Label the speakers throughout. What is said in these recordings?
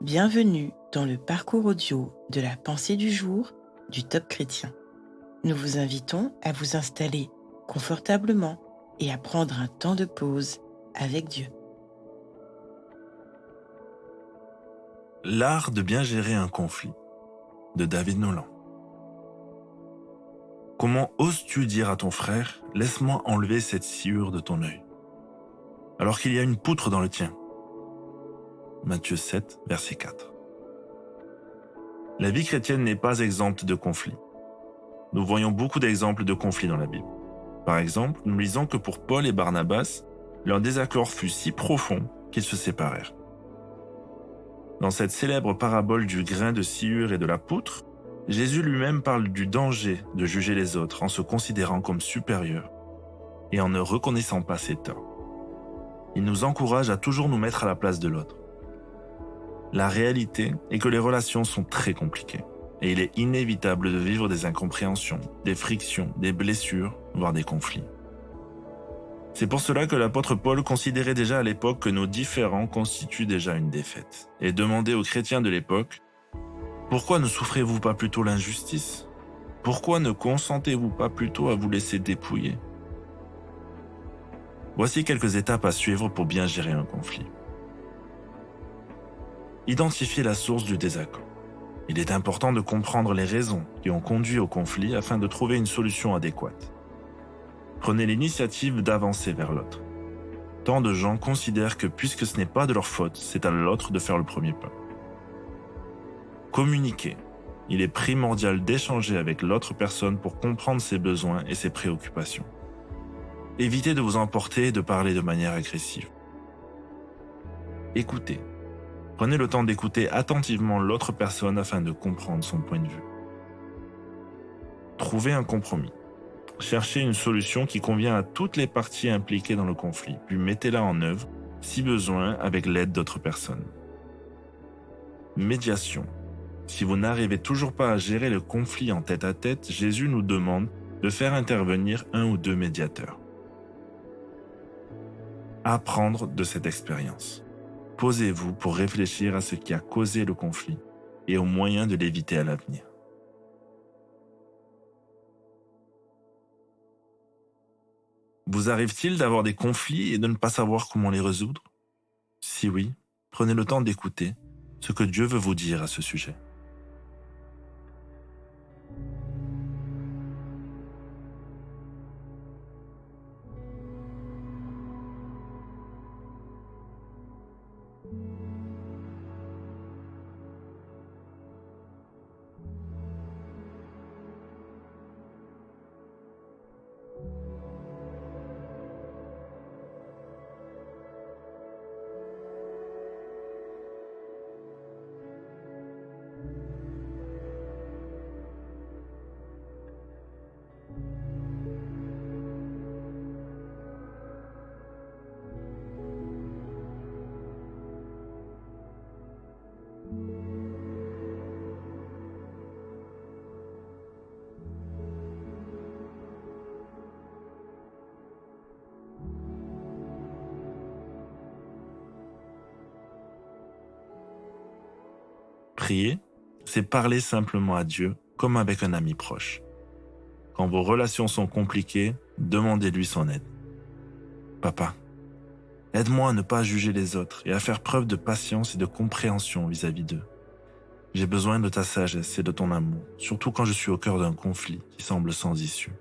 Speaker 1: Bienvenue dans le parcours audio de la pensée du jour du Top Chrétien. Nous vous invitons à vous installer confortablement et à prendre un temps de pause avec Dieu.
Speaker 2: L'art de bien gérer un conflit, de David Nolan. Comment oses-tu dire à ton frère « Laisse-moi enlever cette sciure de ton œil » alors qu'il y a une poutre dans le tien? Matthieu 7, verset 4. La vie chrétienne n'est pas exempte de conflits. Nous voyons beaucoup d'exemples de conflits dans la Bible. Par exemple, nous lisons que pour Paul et Barnabas, leur désaccord fut si profond qu'ils se séparèrent. Dans cette célèbre parabole du grain de sciure et de la poutre, Jésus lui-même parle du danger de juger les autres en se considérant comme supérieur et en ne reconnaissant pas ses torts. Il nous encourage à toujours nous mettre à la place de l'autre. La réalité est que les relations sont très compliquées et il est inévitable de vivre des incompréhensions, des frictions, des blessures, voire des conflits. C'est pour cela que l'apôtre Paul considérait déjà à l'époque que nos différends constituent déjà une défaite et demandait aux chrétiens de l'époque « Pourquoi ne souffrez-vous pas plutôt l'injustice? Pourquoi ne consentez-vous pas plutôt à vous laisser dépouiller ?» Voici quelques étapes à suivre pour bien gérer un conflit. Identifier la source du désaccord. Il est important de comprendre les raisons qui ont conduit au conflit afin de trouver une solution adéquate. Prenez l'initiative d'avancer vers l'autre. Tant de gens considèrent que puisque ce n'est pas de leur faute, c'est à l'autre de faire le premier pas. Communiquer. Il est primordial d'échanger avec l'autre personne pour comprendre ses besoins et ses préoccupations. Évitez de vous emporter et de parler de manière agressive. Écoutez. Prenez le temps d'écouter attentivement l'autre personne afin de comprendre son point de vue. Trouvez un compromis. Cherchez une solution qui convient à toutes les parties impliquées dans le conflit, puis mettez-la en œuvre, si besoin, avec l'aide d'autres personnes. Médiation. Si vous n'arrivez toujours pas à gérer le conflit en tête-à-tête, Jésus nous demande de faire intervenir un ou deux médiateurs. Apprendre de cette expérience. Posez-vous pour réfléchir à ce qui a causé le conflit et aux moyens de l'éviter à l'avenir. Vous arrive-t-il d'avoir des conflits et de ne pas savoir comment les résoudre? Si oui, prenez le temps d'écouter ce que Dieu veut vous dire à ce sujet. Prier, c'est parler simplement à Dieu comme avec un ami proche. Quand vos relations sont compliquées, demandez-lui son aide. Papa, aide-moi à ne pas juger les autres et à faire preuve de patience et de compréhension vis-à-vis d'eux. J'ai besoin de ta sagesse et de ton amour, surtout quand je suis au cœur d'un conflit qui semble sans issue.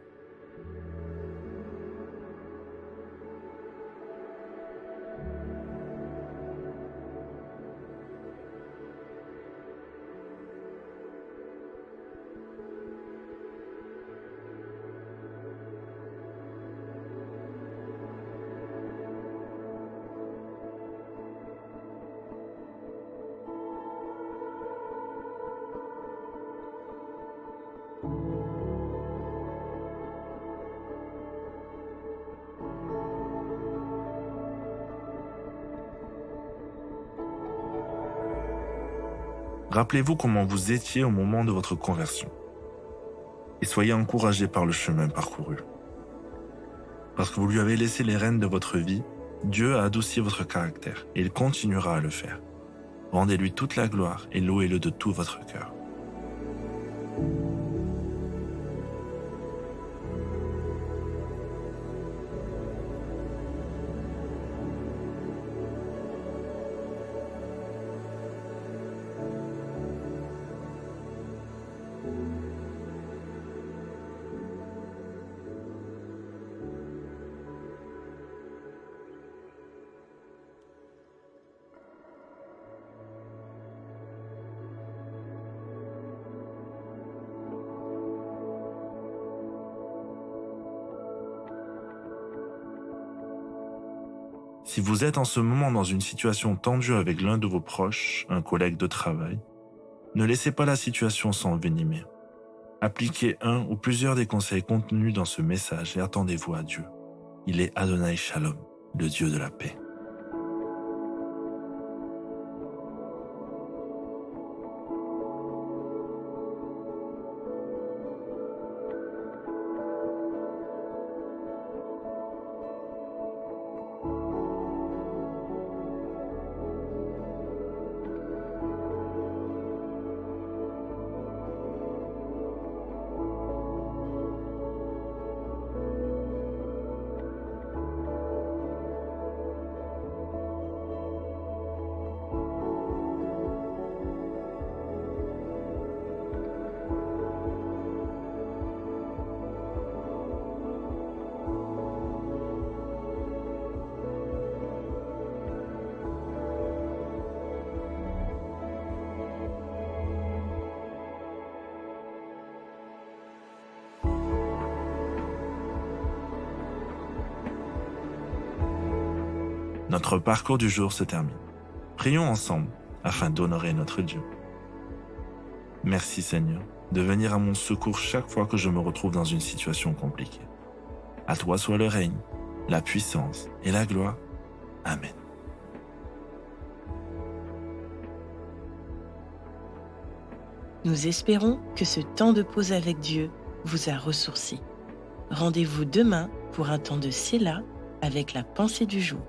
Speaker 2: Rappelez-vous comment vous étiez au moment de votre conversion et soyez encouragés par le chemin parcouru. Parce que vous lui avez laissé les rênes de votre vie, Dieu a adouci votre caractère et il continuera à le faire. Rendez-lui toute la gloire et louez-le de tout votre cœur. Si vous êtes en ce moment dans une situation tendue avec l'un de vos proches, un collègue de travail, ne laissez pas la situation s'envenimer. Appliquez un ou plusieurs des conseils contenus dans ce message et attendez-vous à Dieu. Il est Adonai Shalom, le Dieu de la paix. Notre parcours du jour se termine. Prions ensemble afin d'honorer notre Dieu. Merci Seigneur de venir à mon secours chaque fois que je me retrouve dans une situation compliquée. À toi soit le règne, la puissance et la gloire. Amen.
Speaker 1: Nous espérons que ce temps de pause avec Dieu vous a ressourci. Rendez-vous demain pour un temps de Séla avec la pensée du jour.